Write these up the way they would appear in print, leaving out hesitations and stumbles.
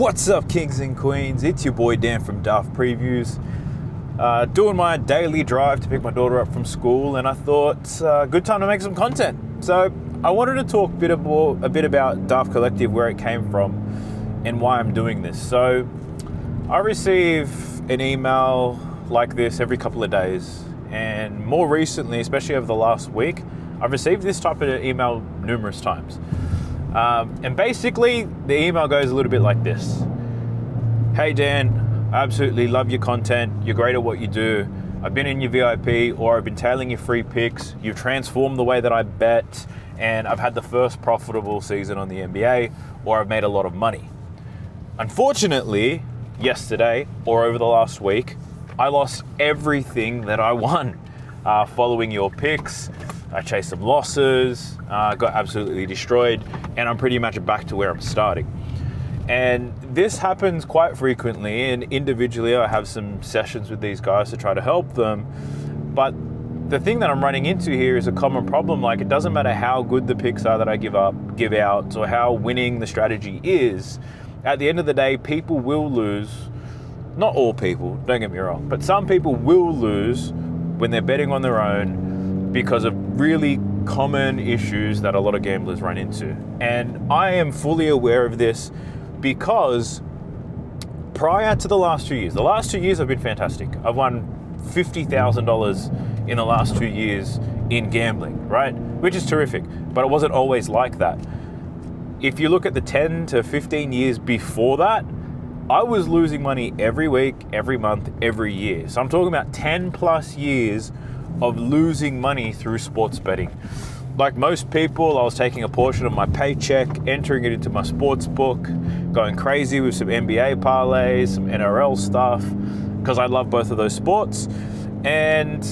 What's up, kings and queens? It's your boy Dan from Darth Previews. Doing my daily drive to pick my daughter up from school, and I thought good time to make some content. So I wanted to talk a bit about Darth Collective, where it came from, and why I'm doing this. So I receive an email like this every couple of days, and more recently, especially over the last week, I've received this type of email numerous times. And basically, the email goes a little bit like this. Hey Dan, I absolutely love your content. You're great at what you do. I've been in your VIP, or I've been tailing your free picks. You've transformed the way that I bet, and I've had the first profitable season on the NBA, or I've made a lot of money. Unfortunately, yesterday, or over the last week, I lost everything that I won following your picks. I chased some losses, got absolutely destroyed, and I'm pretty much back to where I'm starting. And this happens quite frequently, and individually I have some sessions with these guys to try to help them. But the thing that I'm running into here is a common problem. Like, it doesn't matter how good the picks are that I give out, or how winning the strategy is. At the end of the day, people will lose. Not all people, don't get me wrong, but some people will lose when they're betting on their own, because of really common issues that a lot of gamblers run into. And I am fully aware of this because prior to the last 2 years have been fantastic. I've won $50,000 in the last 2 years in gambling, right? Which is terrific, but it wasn't always like that. If you look at the 10 to 15 years before that, I was losing money every week, every month, every year. So I'm talking about 10 plus years of losing money through sports betting. Like most people, I was taking a portion of my paycheck, entering it into my sports book, going crazy with some NBA parlays, some NRL stuff, because I love both of those sports. And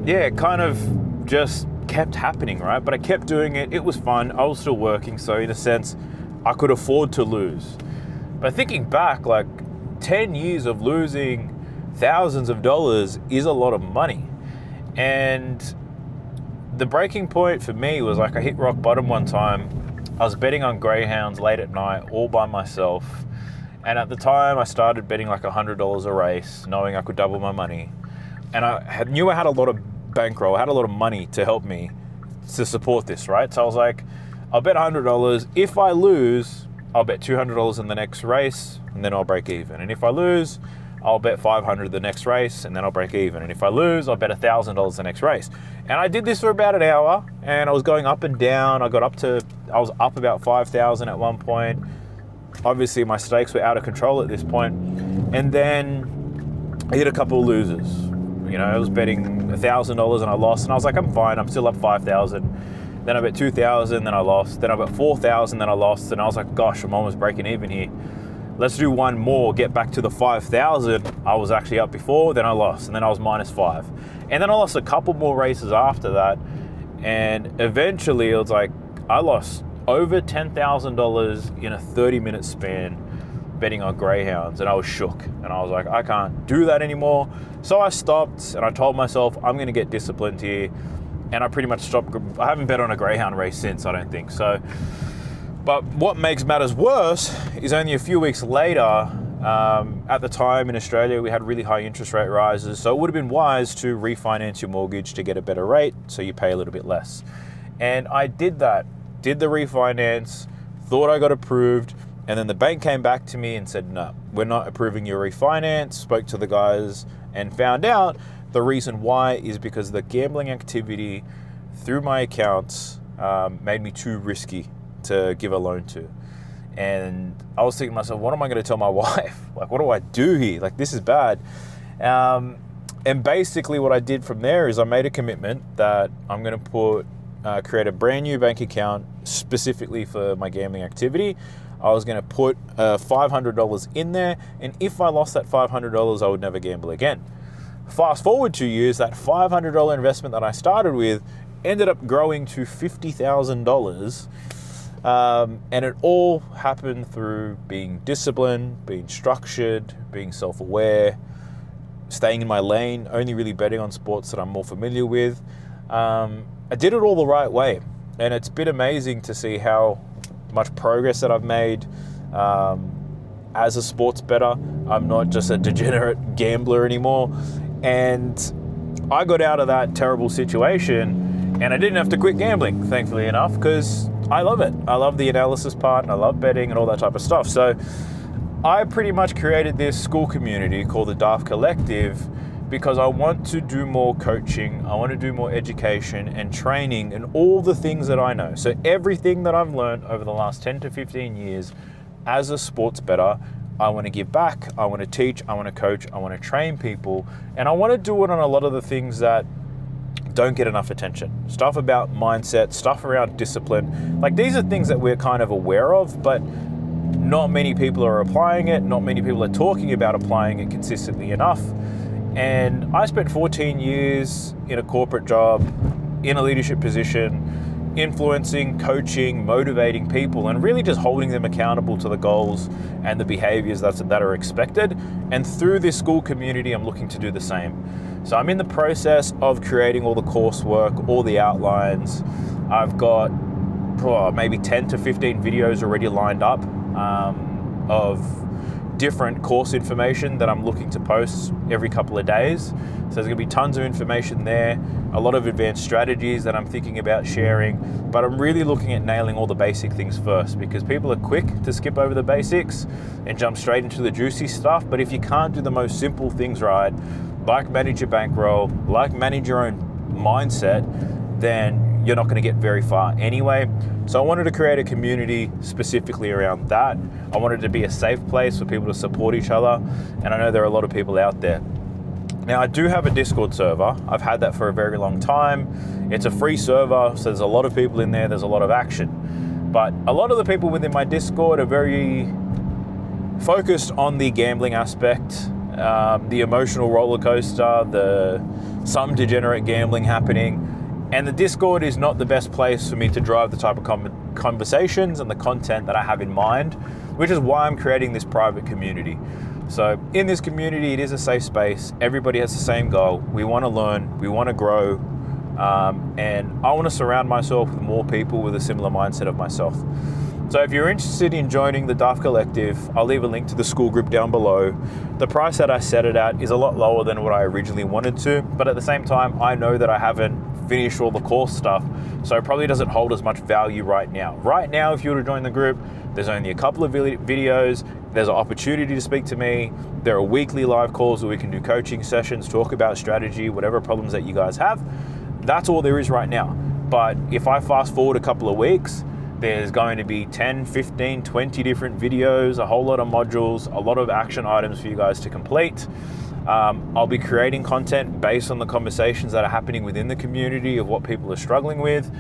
yeah, it kind of just kept happening, right? But I kept doing it. It was fun. I was still working. So in a sense, I could afford to lose. But thinking back, like 10 years of losing thousands of dollars is a lot of money. And the breaking point for me was, like, I hit rock bottom one time. I was betting on greyhounds late at night, all by myself. And at the time, I started betting like $100 a race, knowing I could double my money. And I knew I had a lot of bankroll, I had a lot of money to help me to support this, right? So I was like, I'll bet $100. If I lose, I'll bet $200 in the next race, and then I'll break even. And if I lose, I'll bet $500 the next race, and then I'll break even. And if I lose, I'll bet $1,000 the next race. And I did this for about an hour, and I was going up and down. I was up about 5,000 at one point. Obviously, my stakes were out of control at this point. And then I hit a couple of losers. You know, I was betting $1,000 and I lost, and I was like, I'm fine. I'm still up 5,000. Then I bet 2,000, then I lost. Then I bet 4,000, then I lost. And I was like, gosh, I'm almost breaking even here. Let's do one more, get back to the 5,000. I was actually up before, then I lost, and then I was -5. And then I lost a couple more races after that. And eventually it was like, I lost over $10,000 in a 30-minute span betting on greyhounds, and I was shook. And I was like, I can't do that anymore. So I stopped, and I told myself, I'm gonna get disciplined here. And I pretty much stopped. I haven't bet on a greyhound race since, I don't think. So. But what makes matters worse is only a few weeks later, at the time in Australia, we had really high interest rate rises. So it would have been wise to refinance your mortgage to get a better rate, so you pay a little bit less. And I did that, did the refinance, thought I got approved, and then the bank came back to me and said, no, we're not approving your refinance. Spoke to the guys and found out the reason why is because the gambling activity through my accounts made me too risky to give a loan to. And I was thinking to myself, what am I going to tell my wife? Like, what do I do here? Like, this is bad. And basically what I did from there is I made a commitment that I'm going to create a brand new bank account specifically for my gambling activity. I was going to put $500 in there, and if I lost that $500, I would never gamble again. Fast forward 2 years, that $500 investment that I started with ended up growing to $50,000. And it all happened through being disciplined, being structured, being self-aware, staying in my lane, only really betting on sports that I'm more familiar with. I did it all the right way, and it's been amazing to see how much progress that I've made. as a sports bettor. I'm not just a degenerate gambler anymore. And I got out of that terrible situation and I didn't have to quit gambling, thankfully enough, because I love it. I love the analysis part and I love betting and all that type of stuff. So I pretty much created this school community called the Darth Collective because I want to do more coaching, I want to do more education and training and all the things that I know. So everything that I've learned over the last 10 to 15 years as a sports bettor, I want to give back, I want to teach, I want to coach, I want to train people, and I want to do it on a lot of the things that don't get enough attention. Stuff about mindset, stuff around discipline. Like, these are things that we're kind of aware of, but not many people are applying it, not many people are talking about applying it consistently enough. And I spent 14 years in a corporate job, in a leadership position, influencing, coaching, motivating people, and really just holding them accountable to the goals and the behaviors that are expected. And through this school community, I'm looking to do the same. So I'm in the process of creating all the coursework, all the outlines. I've got maybe 10 to 15 videos already lined up of different course information that I'm looking to post every couple of days. So there's going to be tons of information there, a lot of advanced strategies that I'm thinking about sharing, but I'm really looking at nailing all the basic things first, because people are quick to skip over the basics and jump straight into the juicy stuff. But if you can't do the most simple things right, like manage your bankroll, like manage your own mindset, then you're not going to get very far anyway. So I wanted to create a community specifically around that. I wanted to be a safe place for people to support each other. And I know there are a lot of people out there. Now, I do have a Discord server. I've had that for a very long time. It's a free server, so there's a lot of people in there. There's a lot of action. But a lot of the people within my Discord are very focused on the gambling aspect, the emotional roller coaster, some degenerate gambling happening. And the Discord is not the best place for me to drive the type of conversations and the content that I have in mind, which is why I'm creating this private community. So in this community, it is a safe space. Everybody has the same goal. We want to learn, we want to grow, and I want to surround myself with more people with a similar mindset of myself. So if you're interested in joining the Darth Collective, I'll leave a link to the school group down below. The price that I set it at is a lot lower than what I originally wanted to, but at the same time, I know that I haven't finished all the course stuff, so it probably doesn't hold as much value right now. Right now, if you were to join the group, there's only a couple of videos, there's an opportunity to speak to me, there are weekly live calls where we can do coaching sessions, talk about strategy, whatever problems that you guys have. That's all there is right now. But if I fast forward a couple of weeks, there's going to be 10, 15, 20 different videos, a whole lot of modules, a lot of action items for you guys to complete. I'll be creating content based on the conversations that are happening within the community of what people are struggling with.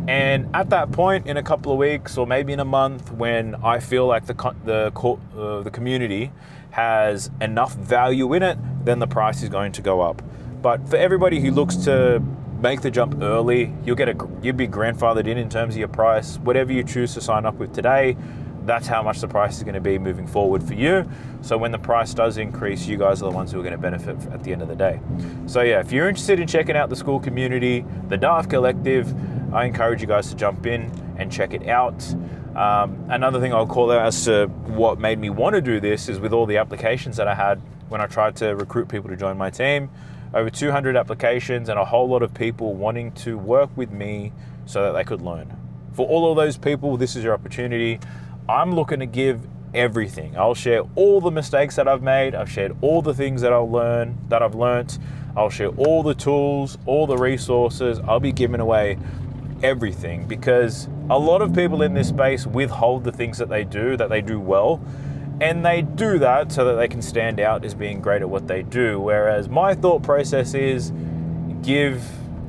And at that point, in a couple of weeks or maybe in a month, when I feel like the community has enough value in it, then the price is going to go up. But for everybody who looks to make the jump early, you'll be grandfathered in terms of your price. Whatever you choose to sign up with today, that's how much the price is going to be moving forward for you. So when the price does increase, you guys are the ones who are going to benefit at the end of the day. So yeah, if you're interested in checking out the school community, the Darth Collective, I encourage you guys to jump in and check it out. Another thing I'll call out as to what made me want to do this is with all the applications that I had when I tried to recruit people to join my team. Over 200 applications and a whole lot of people wanting to work with me so that they could learn. For all of those people, this is your opportunity. I'm looking to give everything. I'll share all the mistakes that I've made. I've shared all the things that I've learned. I'll share all the tools, all the resources. I'll be giving away everything, because a lot of people in this space withhold the things that they do well. And they do that so that they can stand out as being great at what they do. Whereas my thought process is give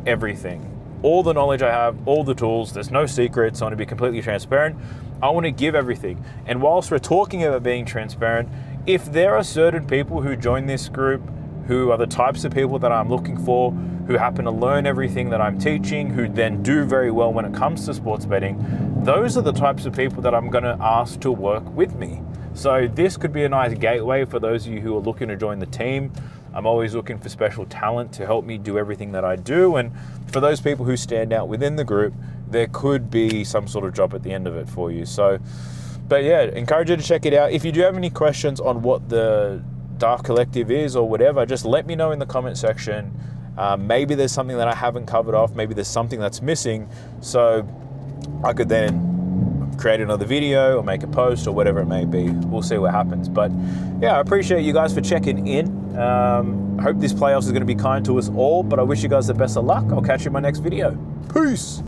everything. All the knowledge I have, all the tools, there's no secrets. I want to be completely transparent. I want to give everything. And whilst we're talking about being transparent, if there are certain people who join this group who are the types of people that I'm looking for, who happen to learn everything that I'm teaching, who then do very well when it comes to sports betting, those are the types of people that I'm going to ask to work with me. So this could be a nice gateway for those of you who are looking to join the team. I'm always looking for special talent to help me do everything that I do. And for those people who stand out within the group, there could be some sort of job at the end of it for you. So But yeah, encourage you to check it out. If you do have any questions on what the Darth Collective is or whatever, just let me know in the comment section. Maybe there's something that I haven't covered off. Maybe there's something that's missing. So I could then create another video or make a post or whatever it may be. We'll see what happens. But yeah, I appreciate you guys for checking in. I hope this playoffs is going to be kind to us all, but I wish you guys the best of luck. I'll catch you in my next video. Peace.